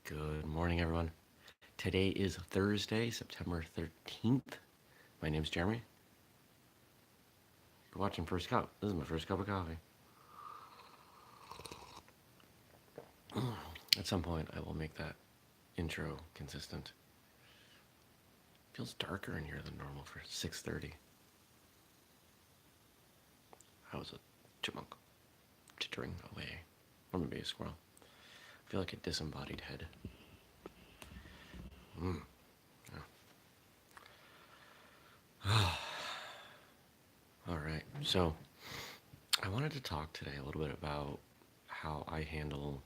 Good morning, everyone. Today is Thursday, September 13th. My name's Jeremy. You're watching First Cup. This is my first cup of coffee. At some point, I will make that intro consistent. Feels darker in here than normal for 6:30. I was a chipmunk, chittering away. Or maybe a squirrel. I feel like a disembodied head. All right, so I wanted to talk today a little bit about how I handle.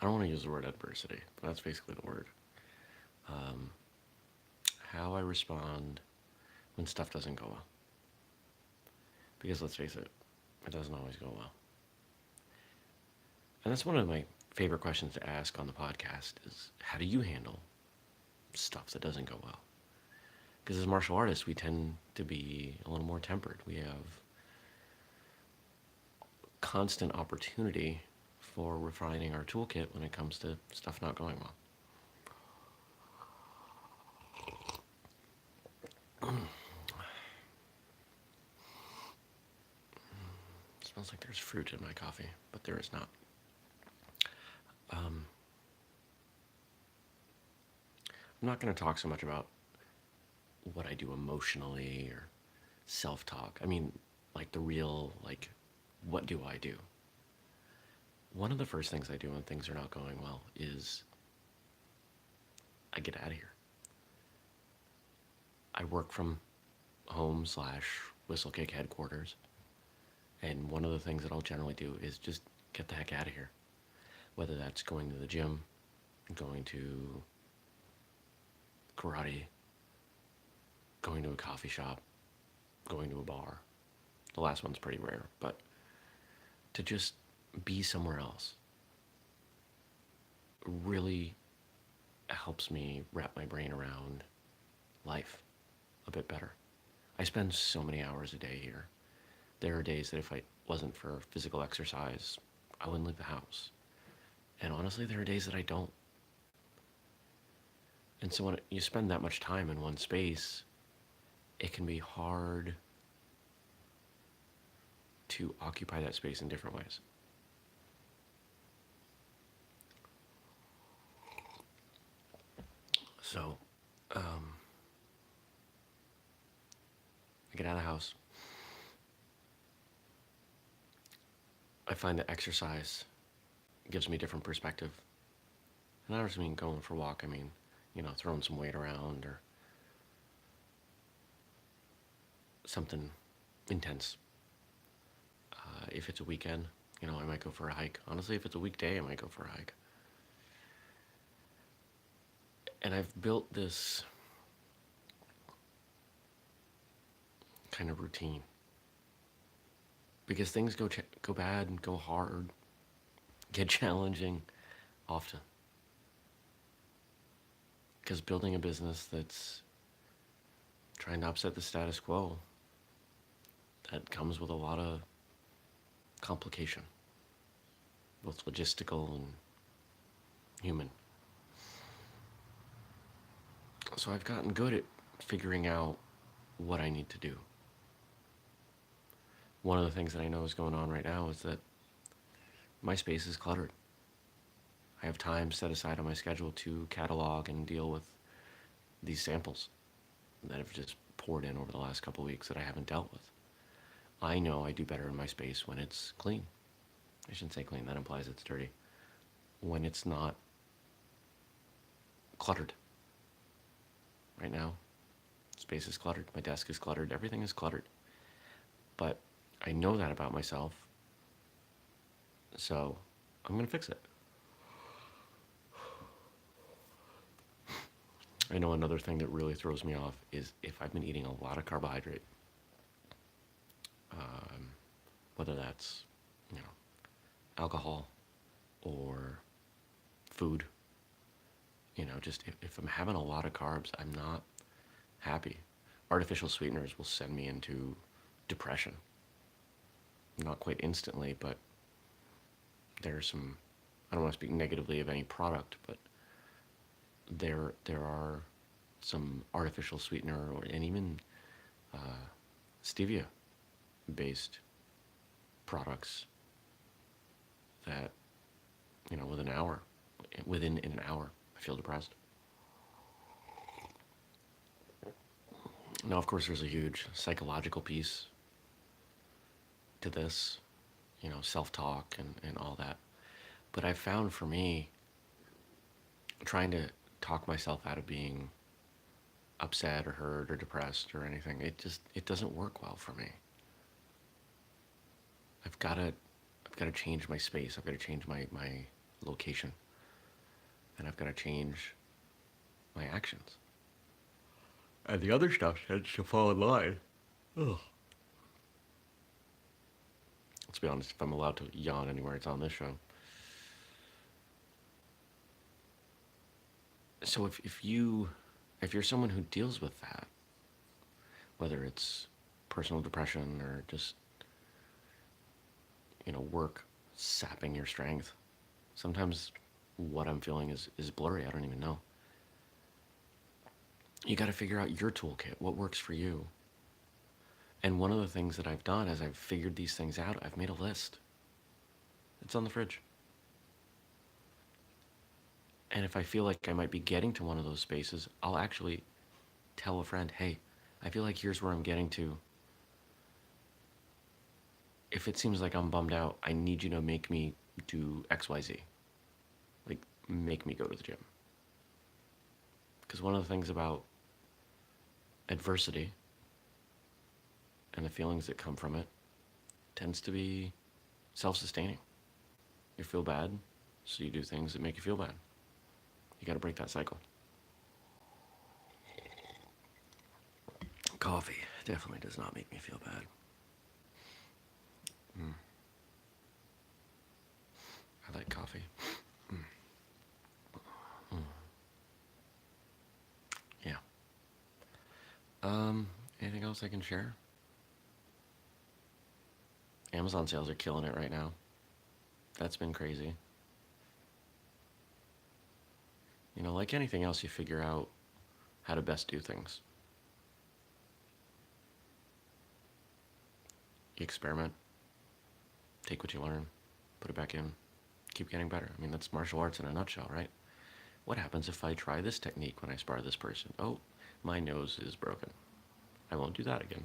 I don't want to use the word adversity, but that's basically the word. Um, how I respond when stuff doesn't go well. Because let's face it doesn't always go well. And that's one of my favorite questions to ask on the podcast is how do you handle stuff that doesn't go well? Because as martial artists, we tend to be a little more tempered. We have constant opportunity for refining our toolkit when it comes to stuff not going well. It smells like there's fruit in my coffee, but there is not. I'm not going to talk so much about what I do emotionally or self-talk. I mean, like the real, like, what do I do? One of the first things I do when things are not going well is I get out of here. I work from home / whistlekick headquarters. And one of the things that I'll generally do is just get the heck out of here. Whether that's going to the gym, going to karate, going to a coffee shop, going to a bar. The last one's pretty rare, but to just be somewhere else really helps me wrap my brain around life a bit better. I spend so many hours a day here. There are days that if I wasn't for physical exercise, I wouldn't leave the house. And honestly, there are days that I don't. And so when you spend that much time in one space, it can be hard to occupy that space in different ways. So, I get out of the house. I find that exercise gives me a different perspective. And I don't just mean going for a walk, I mean, throwing some weight around or something intense. If it's a weekend, I might go for a hike. Honestly, if it's a weekday, I might go for a hike. And I've built this kind of routine because things go bad and go hard, get challenging often. Because building a business that's trying to upset the status quo, that comes with a lot of complication, both logistical and human. So I've gotten good at figuring out what I need to do. One of the things that I know is going on right now is that my space is cluttered. I have time set aside on my schedule to catalog and deal with these samples that have just poured in over the last couple of weeks that I haven't dealt with. I know I do better in my space when it's clean. I shouldn't say clean, that implies it's dirty. When it's not cluttered. Right now, space is cluttered, my desk is cluttered, everything is cluttered. But I know that about myself, so I'm going to fix it. I know another thing that really throws me off is if I've been eating a lot of carbohydrate, whether that's, alcohol or food, just if I'm having a lot of carbs, I'm not happy. Artificial sweeteners will send me into depression. Not quite instantly, but there's some I don't want to speak negatively of any product, but there are some artificial sweetener and even stevia based products that, within an hour, I feel depressed. Now, of course, there's a huge psychological piece to this, self talk and all that. But I found for me, trying to talk myself out of being upset or hurt or depressed or anything, it doesn't work well for me. I've got to change my space. I've got to change my location, and I've got to change my actions. And the other stuff tends to fall in line. Ugh. Let's be honest, if I'm allowed to yawn anywhere, it's on this show. So if you're someone who deals with that, whether it's personal depression or just, work sapping your strength, sometimes what I'm feeling is blurry. I don't even know. You got to figure out your toolkit, what works for you. And one of the things that I've done as I've figured these things out, I've made a list. It's on the fridge. And if I feel like I might be getting to one of those spaces, I'll actually tell a friend, hey, I feel like here's where I'm getting to. If it seems like I'm bummed out, I need you to make me do XYZ. Like, make me go to the gym. Because one of the things about adversity and the feelings that come from it tends to be self-sustaining. You feel bad, so you do things that make you feel bad. You got to break that cycle. Coffee definitely does not make me feel bad. I like coffee. Yeah. Anything else I can share? Amazon sales are killing it right now. That's been crazy. Like anything else, you figure out how to best do things. You experiment, take what you learn, put it back in, keep getting better. I mean, that's martial arts in a nutshell, right? What happens if I try this technique when I spar this person? Oh, my nose is broken. I won't do that again.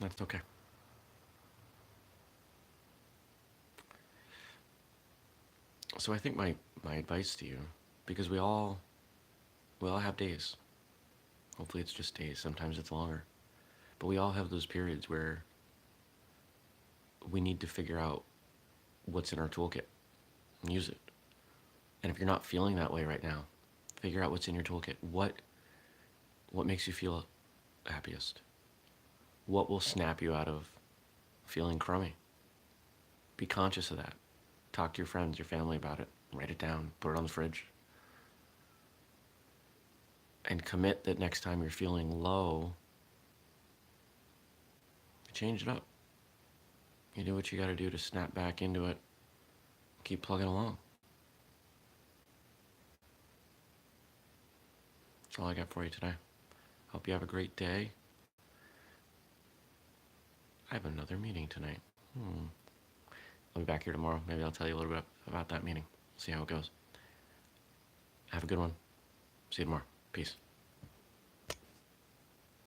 That's okay. So I think my advice to you, because we all have days. Hopefully it's just days. Sometimes it's longer. But we all have those periods where we need to figure out what's in our toolkit and use it. And if you're not feeling that way right now, figure out what's in your toolkit. What makes you feel happiest? What will snap you out of feeling crummy? Be conscious of that. Talk to your friends, your family about it. Write it down. Put it on the fridge. And commit that next time you're feeling low, you change it up. You do what you got to do to snap back into it. Keep plugging along. That's all I got for you today. Hope you have a great day. I have another meeting tonight. I'll be back here tomorrow. Maybe I'll tell you a little bit about that meeting. See how it goes. Have a good one. See you tomorrow. Peace.